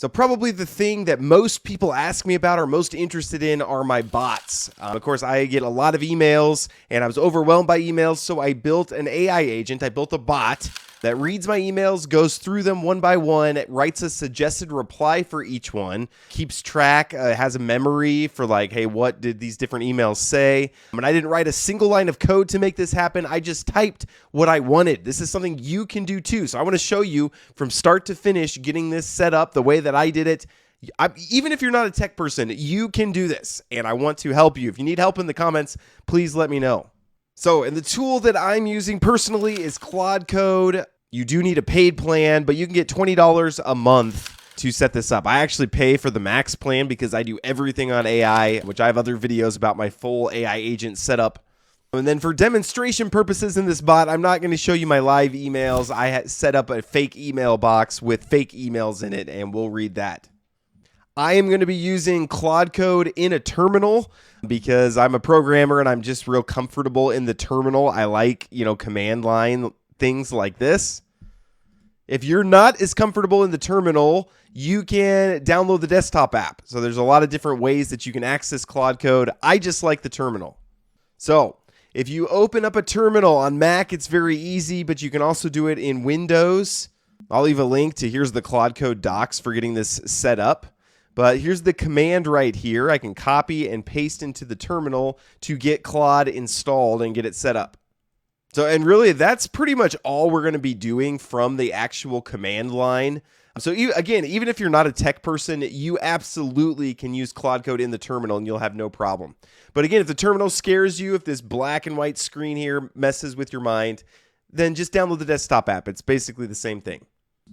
So probably the thing that most people ask me about or most interested in are my bots. Of course, I get a lot of emails and I was overwhelmed by emails. So I built an AI agent. I built a bot that reads my emails, goes through them one by one, writes a suggested reply for each one, keeps track, has a memory for like, hey, what did these different emails say? And I didn't write a single line of code to make this happen. I just typed what I wanted. This is something you can do too. So I want to show you from start to finish getting this set up the way that I did it. Even if you're not a tech person, you can do this. And I want to help you. If you need help in the comments, please let me know. So, and the tool that I'm using personally is Claude Code. You do need a paid plan, but you can get $20 a month to set this up. I actually pay for the max plan because I do everything on AI, which I have other videos about my full AI agent setup. And then for demonstration purposes in this bot, I'm not going to show you my live emails. I set up a fake email box with fake emails in it, and we'll read that. I am going to be using Claude Code in a terminal because I'm a programmer and I'm just real comfortable in the terminal. I like, command line things like this. If you're not as comfortable in the terminal, you can download the desktop app. So there's a lot of different ways that you can access Claude Code. I just like the terminal. So if you open up a terminal on Mac, it's very easy, but you can also do it in Windows. I'll leave a link to here's the Claude Code docs for getting this set up. But here's the command right here. I can copy and paste into the terminal to get Claude installed and get it set up. So, and really, that's pretty much all we're going to be doing from the actual command line. So again, even if you're not a tech person, you absolutely can use Claude Code in the terminal and you'll have no problem. But again, if the terminal scares you, if this black and white screen here messes with your mind, then just download the desktop app. It's basically the same thing.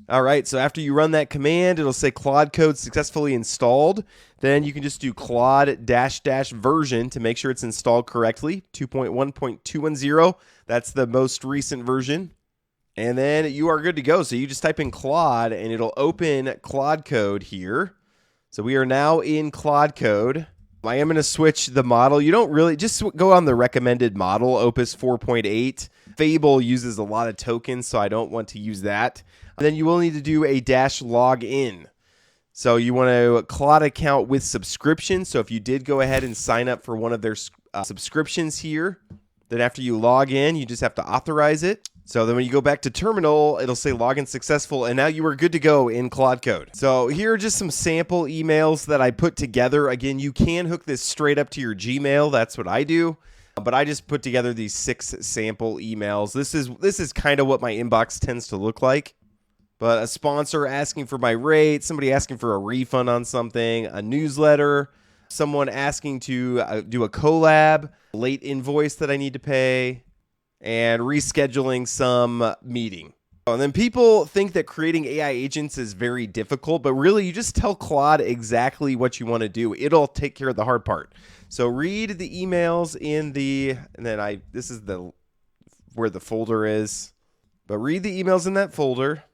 All right, so after you run that command, it'll say Claude Code successfully installed. Then you can just do Claude -- version to make sure it's installed correctly. 2.1.210, that's the most recent version. And then you are good to go. So you just type in Claude and it'll open Claude Code here. So we are now in Claude Code. I am going to switch the model. You don't really, just go on the recommended model, Opus 4.8. Fable uses a lot of tokens, so I don't want to use that. And then you will need to do a -login. So you want a Claude account with subscription. So if you did go ahead and sign up for one of their subscriptions here, then after you log in, you just have to authorize it. So then when you go back to terminal, it'll say login successful, and now you are good to go in Claude Code. So here are just some sample emails that I put together. Again, you can hook this straight up to your Gmail. That's what I do. But I just put together these 6 sample emails. This is kind of what my inbox tends to look like. But a sponsor asking for my rate, somebody asking for a refund on something, a newsletter, someone asking to do a collab, late invoice that I need to pay, and rescheduling some meeting. And then people think that creating AI agents is very difficult, but really you just tell Claude exactly what you want to do. It'll take care of the hard part. So read the emails in the, and then this is where the folder is, but read the emails in that folder.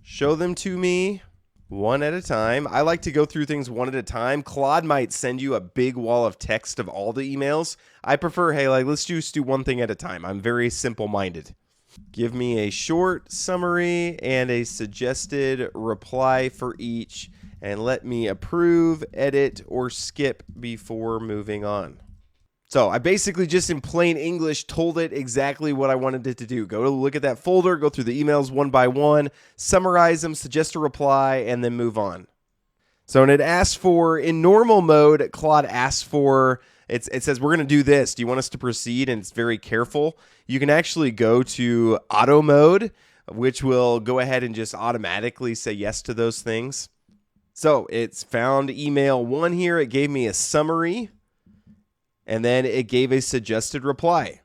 Show them to me one at a time. I like to go through things one at a time. Claude might send you a big wall of text of all the emails. I prefer, hey, let's just do one thing at a time. I'm very simple-minded. Give me a short summary and a suggested reply for each, and let me approve, edit, or skip before moving on. So I basically just in plain English told it exactly what I wanted it to do. Go to look at that folder, go through the emails one by one, summarize them, suggest a reply, and then move on. So when it asks for, in normal mode, Claude asks for, it says, we're going to do this. Do you want us to proceed? And it's very careful. You can actually go to auto mode, which will go ahead and just automatically say yes to those things. So it's found email 1 here. It gave me a summary. And then it gave a suggested reply.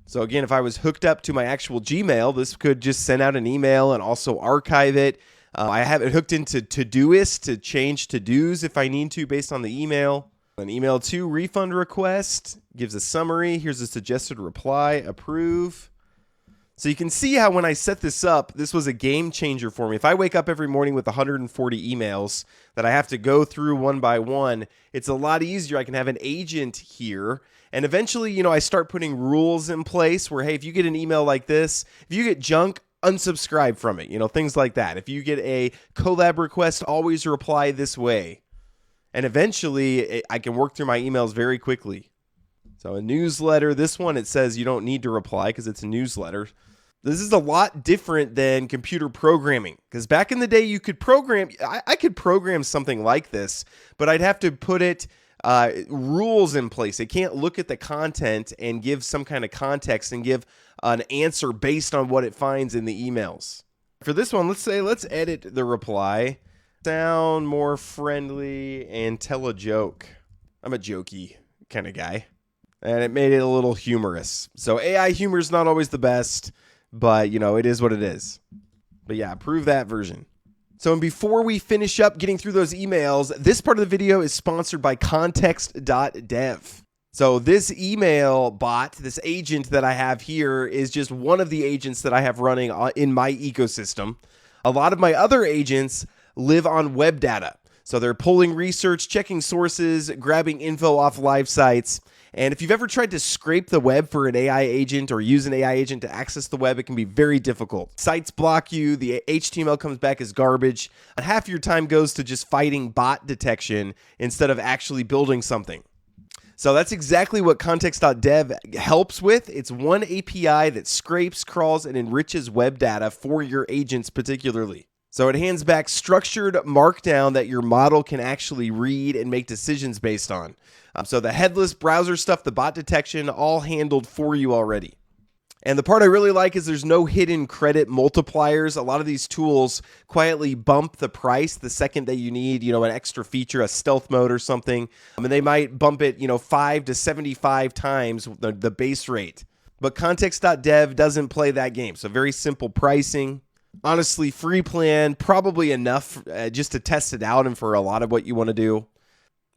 So again, if I was hooked up to my actual Gmail, this could just send out an email and also archive it. I have it hooked into Todoist to change to-dos if I need to based on the email. An email 2 refund request gives a summary. Here's a suggested reply, approve. So you can see how when I set this up, this was a game changer for me. If I wake up every morning with 140 emails that I have to go through one by one, it's a lot easier. I can have an agent here. And eventually, I start putting rules in place where, hey, if you get an email like this, if you get junk, unsubscribe from it, things like that. If you get a collab request, always reply this way. And eventually I can work through my emails very quickly. So a newsletter, this one, it says you don't need to reply because it's a newsletter. This is a lot different than computer programming, because back in the day you could program, I could program something like this, but I'd have to put it rules in place. It can't look at the content and give some kind of context and give an answer based on what it finds in the emails. For this one, let's edit the reply. Sound more friendly and tell a joke. I'm a jokey kind of guy. And it made it a little humorous. So AI humor is not always the best, but it is what it is. But yeah, approve that version. So before we finish up getting through those emails, this part of the video is sponsored by Context.dev. So this email bot, this agent that I have here, is just one of the agents that I have running in my ecosystem. A lot of my other agents live on web data. So they're pulling research, checking sources, grabbing info off live sites. And if you've ever tried to scrape the web for an AI agent or use an AI agent to access the web, it can be very difficult. Sites block you, the HTML comes back as garbage, and half your time goes to just fighting bot detection instead of actually building something. So that's exactly what Context.dev helps with. It's one API that scrapes, crawls, and enriches web data for your agents particularly. So it hands back structured markdown that your model can actually read and make decisions based on. So the headless browser stuff, the bot detection, all handled for you already. And the part I really like is there's no hidden credit multipliers. A lot of these tools quietly bump the price the second that you need, an extra feature, a stealth mode or something. And they might bump it, 5 to 75 times the base rate. But Context.dev doesn't play that game. So very simple pricing. Honestly, free plan, probably enough just to test it out and for a lot of what you want to do.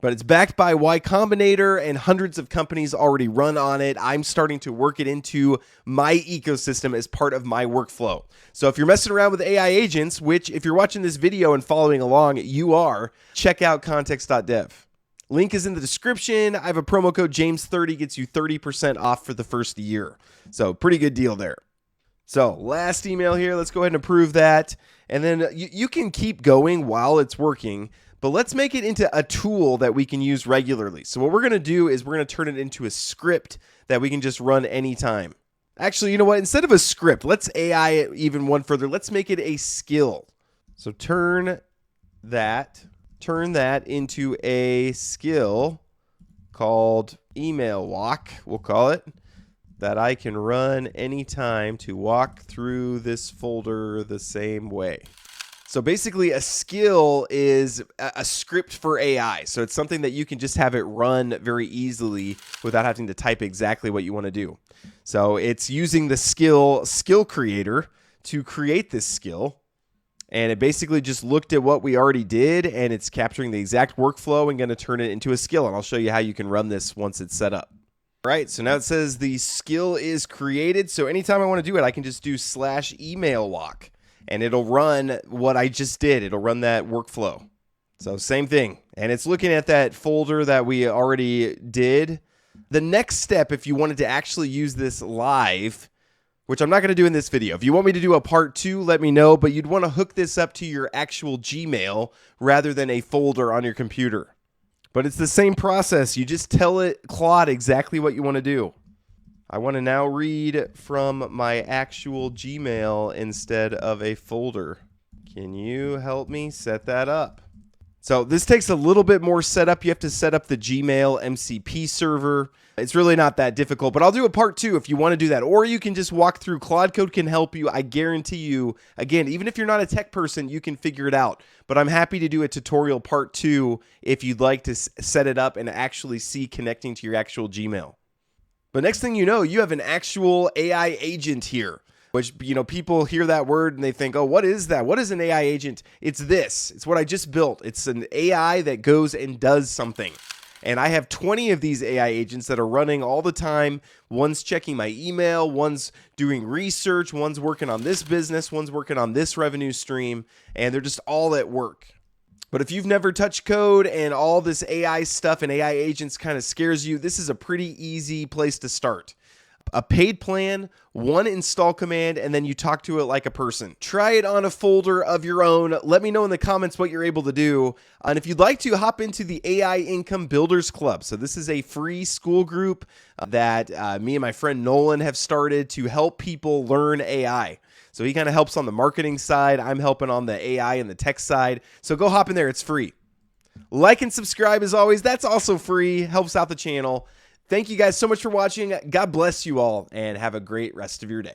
But it's backed by Y Combinator, and hundreds of companies already run on it. I'm starting to work it into my ecosystem as part of my workflow. So if you're messing around with AI agents, which if you're watching this video and following along, you are, check out Context.dev. Link is in the description. I have a promo code James30, gets you 30% off for the first year. So pretty good deal there. So last email here, let's go ahead and approve that. And then you can keep going while it's working, but let's make it into a tool that we can use regularly. So what we're going to do is we're going to turn it into a script that we can just run anytime. Actually, you know what? Instead of a script, let's AI it even one further. Let's make it a skill. So turn that into a skill called email walk, we'll call it, that I can run anytime to walk through this folder the same way. So basically a skill is a script for AI. So it's something that you can just have it run very easily without having to type exactly what you want to do. So it's using the skill creator to create this skill. And it basically just looked at what we already did, and it's capturing the exact workflow and going to turn it into a skill. And I'll show you how you can run this once it's set up. All right, so now it says the skill is created. So anytime I want to do it, I can just do /email walk. And it'll run what I just did. It'll run that workflow. So same thing. And it's looking at that folder that we already did. The next step, if you wanted to actually use this live, which I'm not going to do in this video. If you want me to do a part 2, let me know. But you'd want to hook this up to your actual Gmail rather than a folder on your computer. But it's the same process. You just tell it, Claude, exactly what you want to do. I want to now read from my actual Gmail instead of a folder. Can you help me set that up? So this takes a little bit more setup. You have to set up the Gmail MCP server. It's really not that difficult, but I'll do a part 2 if you want to do that. Or you can just walk through. Claude Code can help you. I guarantee you, again, even if you're not a tech person, you can figure it out. But I'm happy to do a tutorial part 2 if you'd like to set it up and actually see connecting to your actual Gmail. But next thing you know, you have an actual AI agent here, which, people hear that word and they think, oh, what is that? What is an AI agent? It's this. It's what I just built. It's an AI that goes and does something. And I have 20 of these AI agents that are running all the time. One's checking my email, one's doing research, one's working on this business, one's working on this revenue stream, and they're just all at work. But if you've never touched code and all this AI stuff and AI agents kind of scares you, this is a pretty easy place to start. a paid plan, one install command, and then you talk to it like a person. Try it on a folder of your own. Let me know in the comments what you're able to do. And if you'd like to, hop into the AI Income Builders Club. So this is a free school group that me and my friend Nolan have started to help people learn AI. So he kind of helps on the marketing side. I'm helping on the AI and the tech side. So go hop in there. It's free. Like and subscribe as always. That's also free. Helps out the channel. Thank you guys so much for watching. God bless you all and have a great rest of your day.